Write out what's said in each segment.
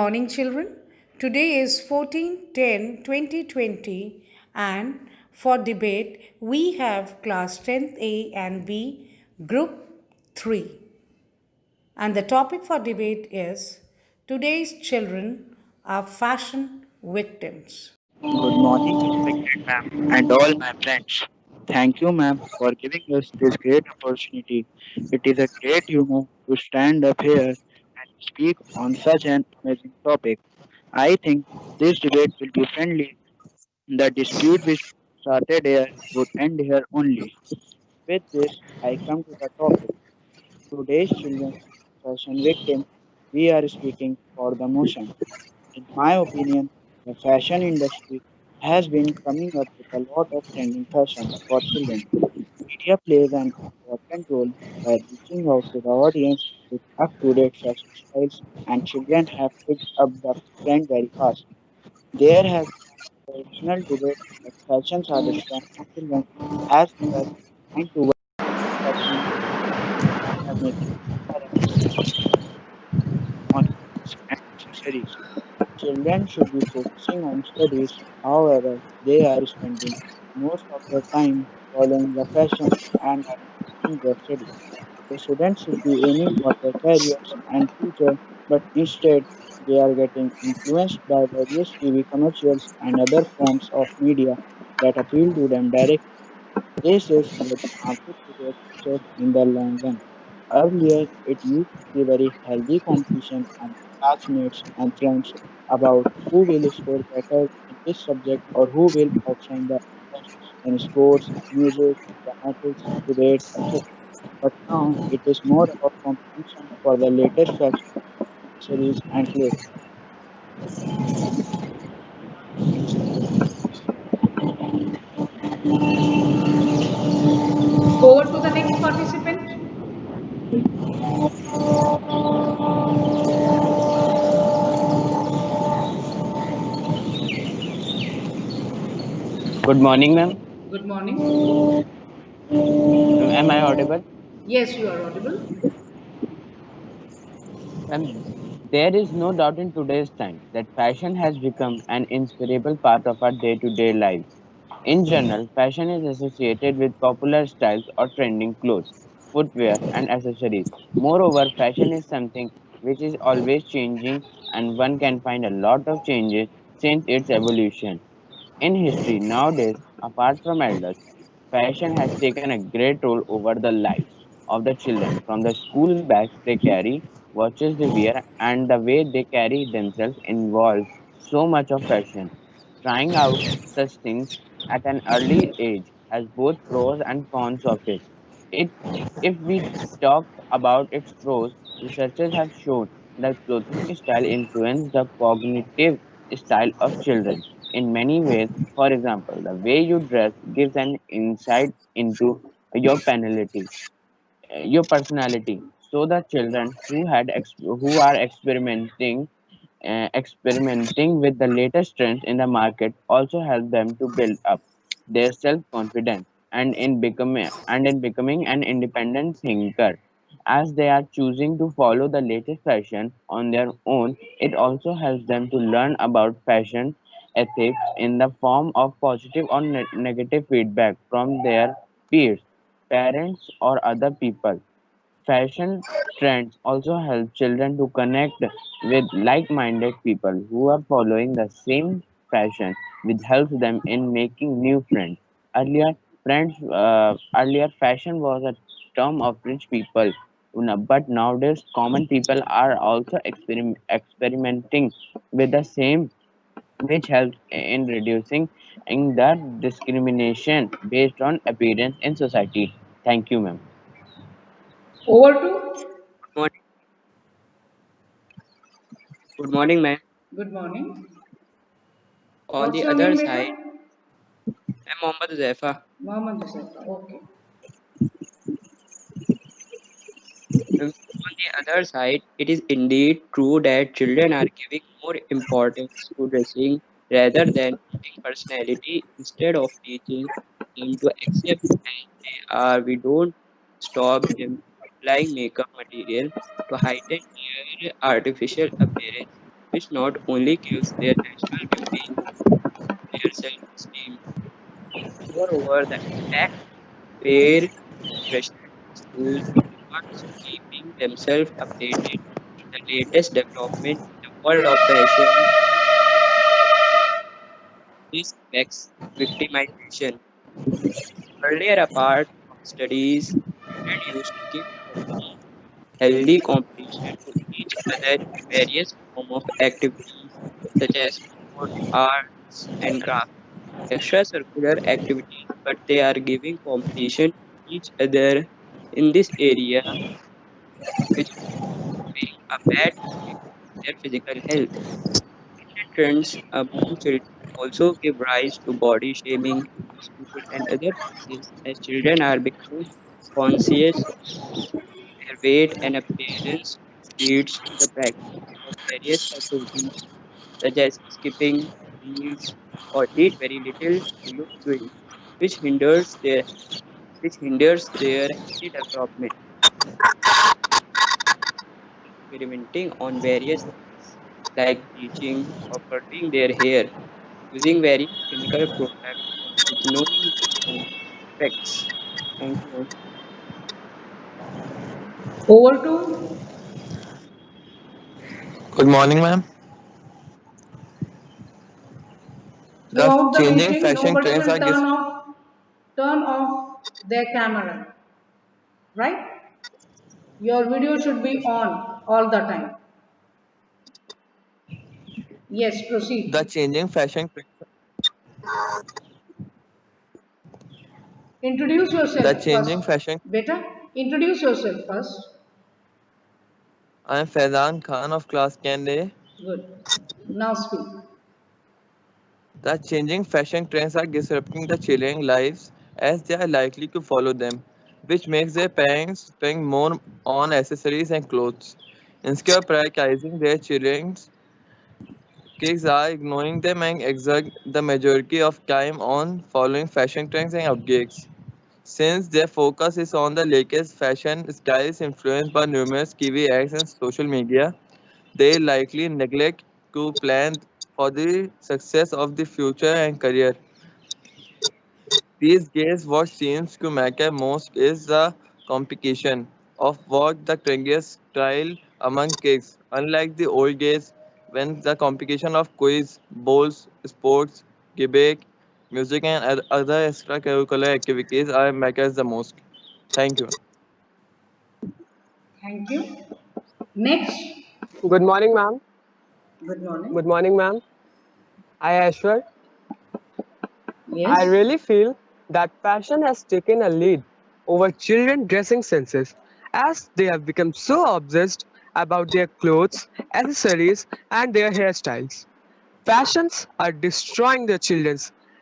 morning, children. Today is 14/10/2020, and for debate, we have class 10th A and B, group 3. And the topic for debate is today's children are fashion victims. Good morning, respected ma'am, and all my friends. Thank you, ma'am, for giving us this great opportunity. It is a great honor to stand up here and speak on such an amazing topic. I think this debate will be friendly. The dispute which started here would end here only. With this, I come to the topic. Today's children, fashion victims, we are speaking for the motion. In my opinion, the fashion industry has been coming up with a lot of trending fashion for children. Media plays an important role by reaching out to the audience with up-to-date fashion styles, and children have picked up the trend very fast. There has been a traditional debate that fashions are destroying children as they are trying to wear fashion and are making on clothes and accessories. Children should be focusing on studies, however, they are spending most of their time following the fashion and are neglecting their studies. The students should be aiming for their careers and future, but instead they are getting influenced by various TV commercials and other forms of media that appeal to them directly. This is very harmful to their future in the long run. Earlier, it used to be very healthy competition among classmates and friends about who will score better in this subject or who will outshine the others in sports, music, dramatics, debate, etc. But now it is more about competition for the latest fashion, accessories, and clothes. Over to the next participant. Good morning, ma'am. Good morning. Am I audible? Yes, you are audible. Ma'am, there is no doubt in today's time that fashion has become an inseparable part of our day-to-day lives. In general, fashion is associated with popular styles or trending clothes, footwear, and accessories. Moreover, fashion is something which is always changing, and one can find a lot of changes since its evolution. In history, nowadays, apart from elders, fashion has taken a great role over the lives of the children. From the school bags they carry, watches they wear, and the way they carry themselves involves so much of fashion. Trying out such things at an early age has both pros and cons of it. It if we talk about its pros, researchers have shown that clothing style influences the cognitive style of children in many ways. For example, the way you dress gives an insight into your personality. So the children who are experimenting with the latest trends in the market also help them to build up their self-confidence and in becoming an independent thinker. As they are choosing to follow the latest fashion on their own, it also helps them to learn about fashion ethics in the form of positive or negative feedback from their peers, parents, or other people. Fashion trends also help children to connect with like-minded people who are following the same fashion, which helps them in making new friends. Earlier, fashion was a term of rich people, but nowadays, common people are also experimenting with the same, which helps in reducing the discrimination based on appearance in society. Thank you, ma'am. Over to. Morning. Good morning, ma'am. Good morning. On What's the your other name, side, beta? I'm Mohammad Zaifa. Mohammed Yusuf. Okay. On the other side, it is indeed true that children are giving more importance to dressing rather than building personality instead of teaching them to accept as they are. We don't stop them applying makeup material to heighten their artificial appearance. which not only kills their natural beauty, their self-esteem. Moreover, the impact peer pressure in schools towards keeping themselves updated with the latest development in the world of fashion. This affects victimization. Earlier, a part of studies, students used to give healthy competition to each other in various forms of activities such as sport, arts, and craft. Extracurricular activities, but they are giving competition to each other in this area, which is having a bad effect on their physical health. Fashion trends among children also give rise to body shaming in school and other places as children are becoming conscious their weight and appearance, which leads to the practice of various activities such as skipping meals or eat very little to look good, which hinders their healthy development. Experimenting on various things like bleaching or curling their hair using various chemical products with no effects. Thank you. Over to Good morning, ma'am. The throughout the changing meeting, fashion nobody trends will are turn off their camera, right? Your video should be on all the time. Yes, the proceed. changing fashion Introduce the yourself first. changing fashion. Beta, introduce yourself first. I am Faizan Khan of class Kende. Good. Now speak. The changing fashion trends are disrupting the children's lives as they are likely to follow them, which makes their parents spend more on accessories and clothes. Instead of prioritizing their children's, kids are ignoring them and exert the majority of time on following fashion trends and updates. Since their focus is on the latest fashion styles influenced by numerous TV ads and social media, they likely neglect to plan for the success of the future and career. These days, what seems to matter most is the competition of what the trendiest style among kids. Unlike the old days, when the competition of quiz, bowls, sports, debate, music, and other extracurricular activities are matters the most. Thank you. Thank you. Next. Good morning, ma'am. Good morning. Good morning, ma'am. I Ashwar. I Yes. really feel that fashion has taken a lead over children dressing senses as they have become so obsessed about their clothes, accessories, and their hairstyles. Fashions are destroying their children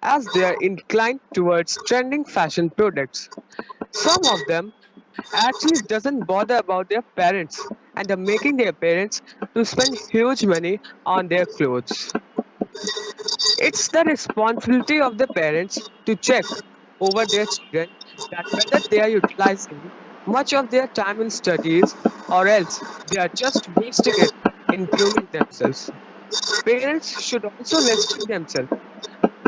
as they are inclined towards trending fashion products. Some of them actually doesn't bother about their parents and are making their parents to spend huge money on their clothes. It's the responsibility of the parents to check over their children that whether they are utilizing much of their time in studies or else they are just wasting it in grooming themselves. Parents should also restrict themselves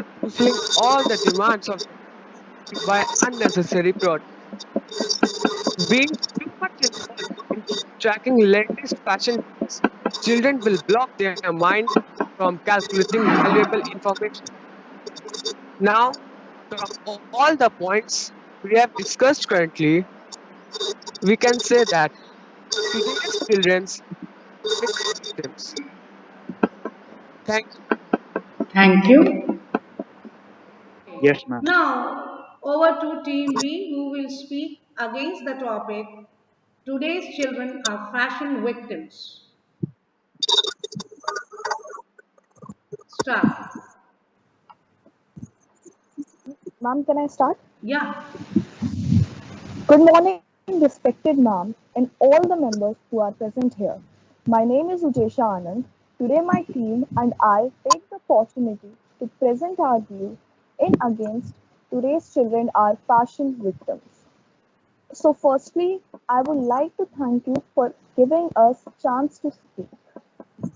to fulfilling all the demands of to buy unnecessary products. Being too much involved in tracking latest fashion trends, children will block their mind from calculating valuable information. Now, from all the points we have discussed currently, we can say that today's children's become victims. Thank you. Thank you. Yes, ma'am. Now, over to Team B who will speak against the topic Today's children are fashion victims. Start. Ma'am, can I start? Yeah. Good morning, respected ma'am, and all the members who are present here. My name is Ujesha Anand. Today, my team and I take the opportunity to present our view in against today's children are fashion victims. So, firstly, I would like to thank you for giving us chance to speak.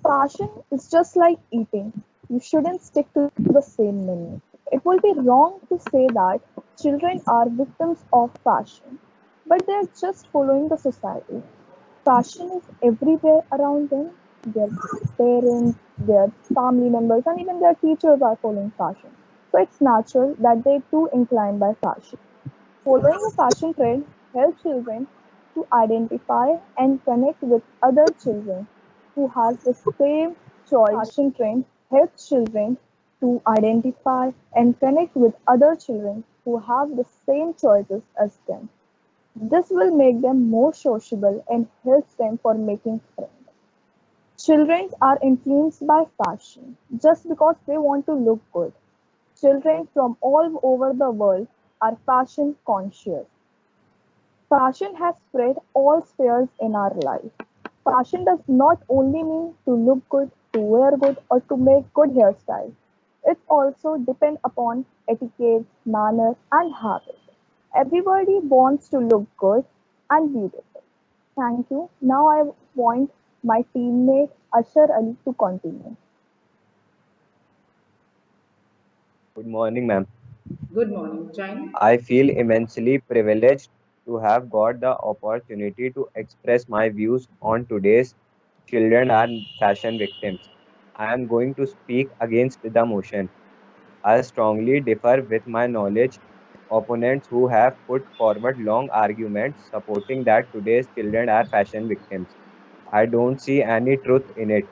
Fashion is just like eating. You shouldn't stick to the same menu. It will be wrong to say that children are victims of fashion, but they're just following the society. Fashion is everywhere around them. Their parents, their family members, and even their teachers are following fashion. So it's natural that they too incline by fashion. Following a fashion trend helps children to identify and connect with other children who has the same choice. Fashion trend helps children to identify and connect with other children who have the same choices as them. This will make them more sociable and helps them for making friends. Children are influenced by fashion just because they want to look good. Children from all over the world are fashion conscious. Fashion has spread all spheres in our life. Fashion does not only mean to look good, to wear good, or to make good hairstyles. It also depends upon etiquette, manner, and habit. Everybody wants to look good and beautiful. Thank you. Now I want my teammate Asher Ali to continue. Good morning, ma'am. Good morning, China. I feel immensely privileged to have got the opportunity to express my views on today's children and fashion victims. I am going to speak against the motion. I strongly differ with my knowledge opponents who have put forward long arguments supporting that today's children are fashion victims. I don't see any truth in it.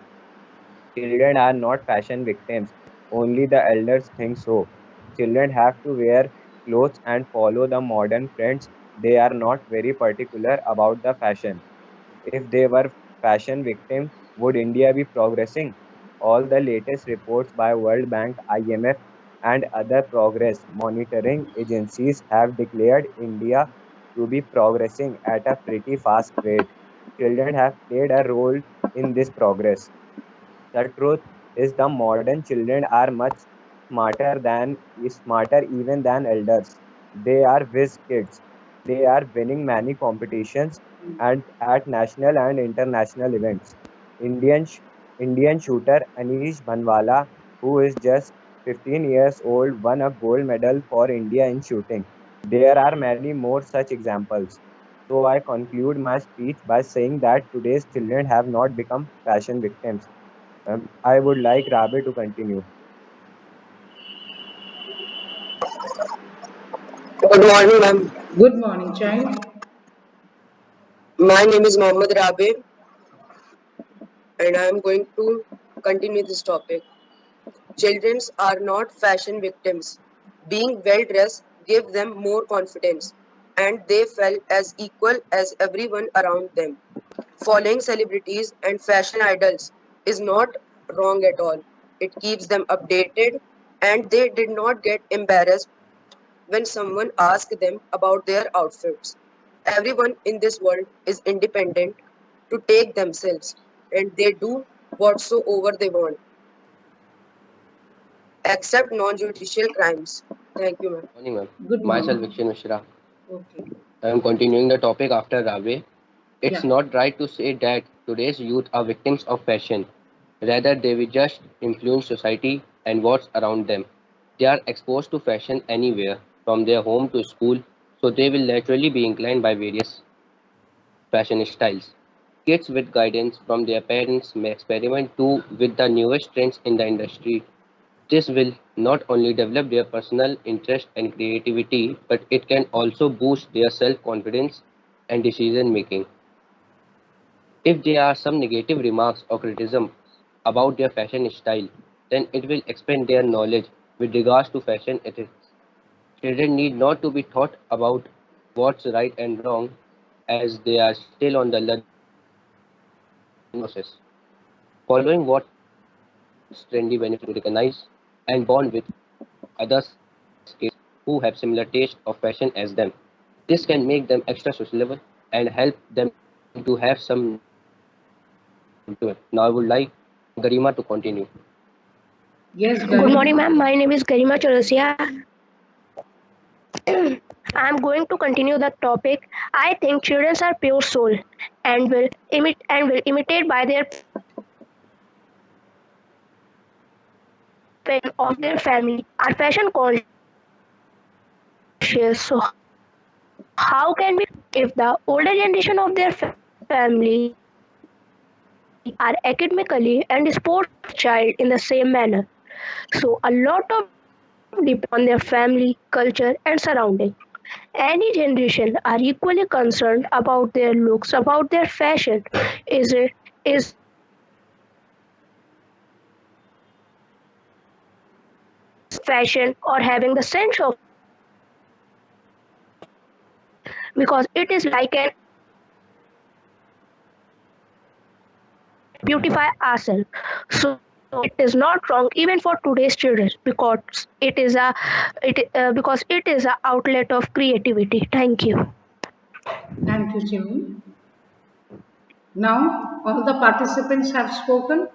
Children are not fashion victims. Only the elders think so. Children have to wear clothes and follow the modern trends. They are not very particular about the fashion. If they were fashion victims, would India be progressing? All the latest reports by World Bank, IMF, and other progress monitoring agencies have declared India to be progressing at a pretty fast rate. Children have played a role in this progress. The truth is the modern children are much smarter even than elders. They are whiz kids. They are winning many competitions and at national and international events. Indian sh- Indian shooter Anish Banwala, who is just 15 years old, won a gold medal for India in shooting. There are many more such examples. So I conclude my speech by saying that today's children have not become fashion victims. I would like Rabe to continue. Good morning, ma'am. Good morning, China. My name is Mohammed Rabe, and I am going to continue this topic. Children are not fashion victims. Being well dressed gives them more confidence, and they feel as equal as everyone around them. Following celebrities and fashion idols is not wrong at all. It keeps them updated, and they did not get embarrassed when someone asks them about their outfits. Everyone in this world is independent to take themselves, and they do whatsoever they want, except non-judicial crimes. Thank you, ma'am. Morning, ma'am. Good Myself, morning. Vikshin Mishra. Okay. I am continuing the topic after Rabe. It's Yeah. not right to say that today's youth are victims of fashion. Rather, they will just influence society and what's around them. They are exposed to fashion anywhere, from their home to school, so they will naturally be inclined by various fashion styles. Kids with guidance from their parents may experiment too with the newest trends in the industry. This will not only develop their personal interest and creativity, but it can also boost their self confidence and decision making. If there are some negative remarks or criticism about their fashion style, then it will expand their knowledge with regards to fashion ethics. Children need not to be taught about what's right and wrong as they are still on the learning process. Following what's trendy benefits to recognize and bond with others kids who have similar taste of fashion as them. This can make them extra sociable and help them to have some knowledge about fashion too. Now I would like Garima to continue. Yes, Good morning, Garima. ma'am. My name is Garima Chaurasia. I am going to continue the topic. I think children are pure soul and will imitate by their of their family are fashion conscious. So how can we if the older generation of their family are academically and sports child in the same manner? So a lot of depend on their family, culture, and surrounding. Any generation are equally concerned about their looks, about their fashion. Is fashion or having the sense of because it is like an beautify ourselves. So it is not wrong even for today's children because it is a outlet of creativity. Thank you. Thank you, Jimmy. Now, all the participants have spoken.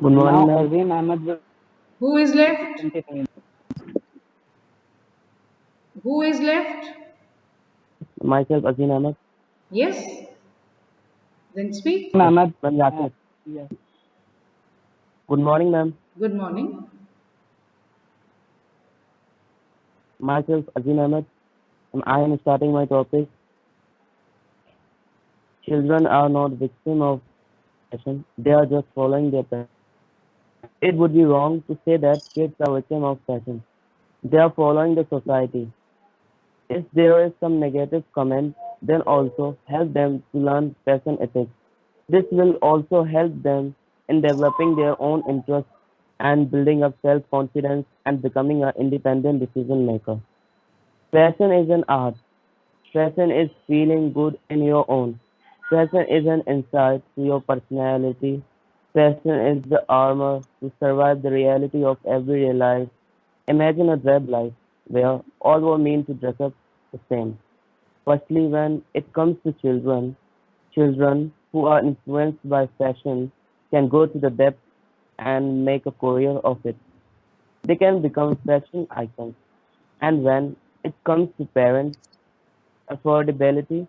Good morning, Now, ma'am. Azim Ahmed will Who is left? continue. Who is left? Myself, Azim Ahmed. Yes? Then speak. Azim Yes, Ahmed, ma'am, Yasir. yes. Good morning, ma'am. Good morning. Myself, Azim Ahmed, and I am starting my topic. Children are not victims of fashion; they are just following their parents. It would be wrong to say that kids are victims of fashion. They are following the society. If there is some negative comment, then also help them to learn fashion ethics. This will also help them in developing their own interests and building up self-confidence and becoming an independent decision maker. Fashion is an art. Fashion is feeling good in your own. Fashion is an insight to your personality. Fashion is the armor to survive the reality of everyday life. Imagine a drab life where all were meant to dress up the same. Firstly, when it comes to children, children who are influenced by fashion can go to the depth and make a career of it. They can become fashion icons. And when it comes to parents, affordability,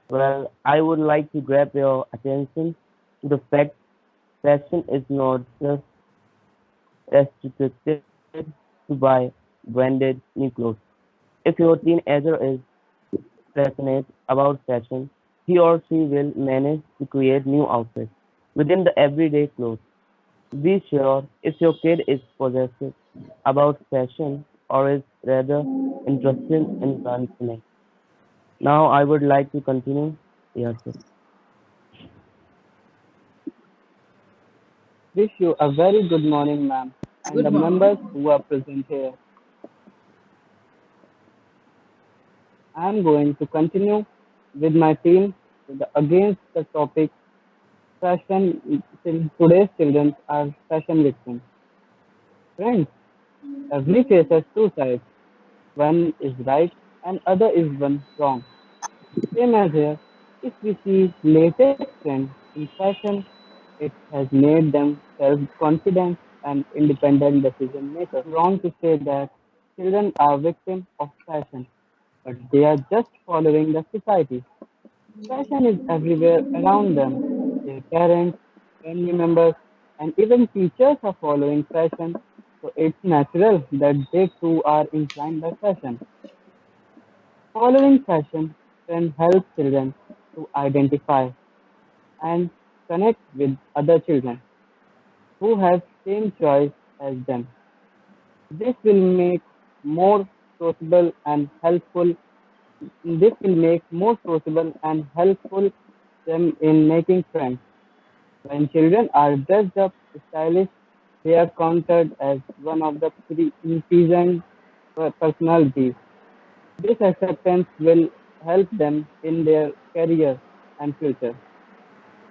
well, I would like to grab your attention to the fact fashion is not just restricted to buy branded new clothes. If your teenager is passionate about fashion, he or she will manage to create new outfits within the everyday clothes. Be sure if your kid is possessive about fashion or is rather interested in learning. Now I would like to continue. Yes, sir. Wish you a very good morning, ma'am, and the Good members morning. who are present here. I am going to continue with my team against the topic fashion. Today's children are fashion victims. Friends, every face has two sides. One is right and other is one wrong. Same as here, if we see latest trend in fashion, it has made them self-confident and independent decision makers. Wrong to say that children are victims of fashion, but they are just following the society. Fashion is everywhere around them. Their parents, family members, and even teachers are following fashion, so it's natural that they too are inclined by fashion. Following fashion can help children to identify and connect with other children who have same choice as them. This will make more sociable and helpful. This will make more sociable and helpful them in making friends. When children are dressed up stylish, they are counted as one of the pleasant personalities. This acceptance will help them in their career and future.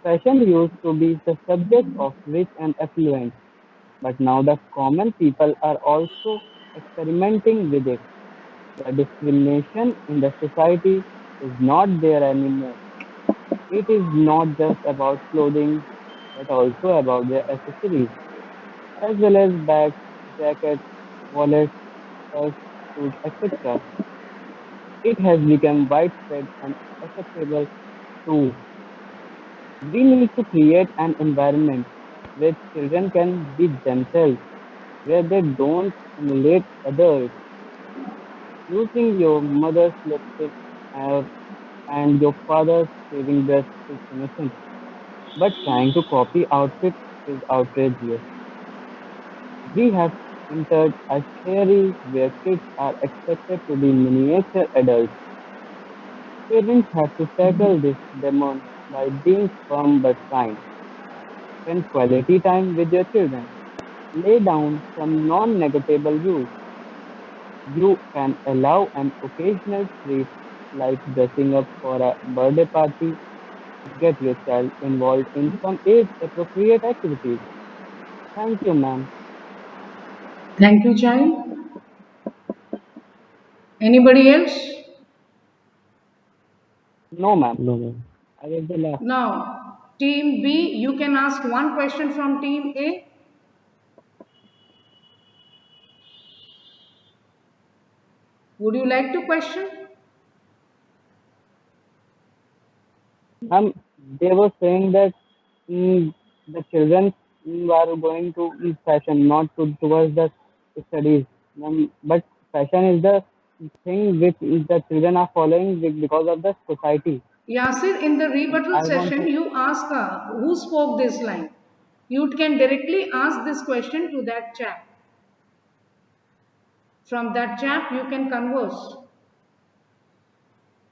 Fashion used to be the subject of rich and affluent, but now the common people are also experimenting with it. The discrimination in the society is not there anymore. It is not just about clothing, but also about their accessories, as well as bags, jackets, wallets, purse, shoes, etc. It has become widespread and acceptable too. We need to create an environment where children can be themselves, where they don't emulate others, using your mother's lipstick or, and your father's shaving brush is innocent. But trying to copy outfits is outrageous. We have entered a theory where kids are expected to be miniature adults. Parents have to tackle this demon by being firm but kind. Spend quality time with your children. Lay down some non-negotiable rules. You can allow an occasional treat like dressing up for a birthday party. Get your child involved in some age-appropriate activities. Thank you, ma'am. Thank you, child. Anybody else? No, ma'am. No, ma'am. I was the last. Now, team B, you can ask one question from team A. Would you like to question? Ma'am, they were saying that the children are going to fashion, not towards the studies. But fashion is the thing which the children are following because of the society. Yasir, in the rebuttal I want session, to. you ask who spoke this line. You can directly ask this question to that chap. From that chap, you can converse.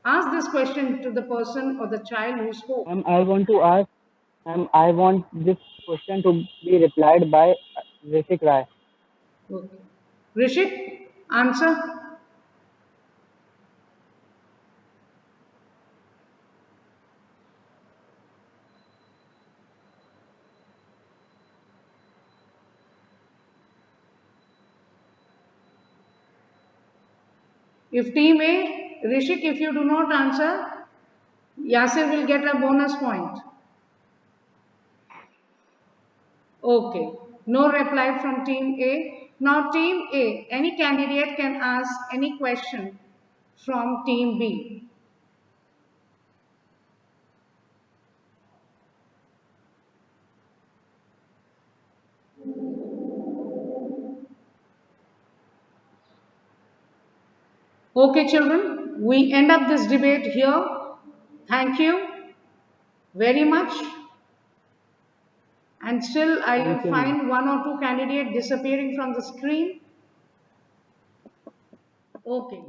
Ask this question to the person or the child who spoke. I want to ask. I want this question to be replied by Rishik Rai. Okay. Rishik, answer. If team A, Rishik, if you do not answer, Yasir will get a bonus point. Okay. No reply from team A. Now team A, any candidate can ask any question from team B. Okay, children, we end up this debate here. Thank you very much. And still, I Thank you, ma'am. find one or two candidates disappearing from the screen. Okay.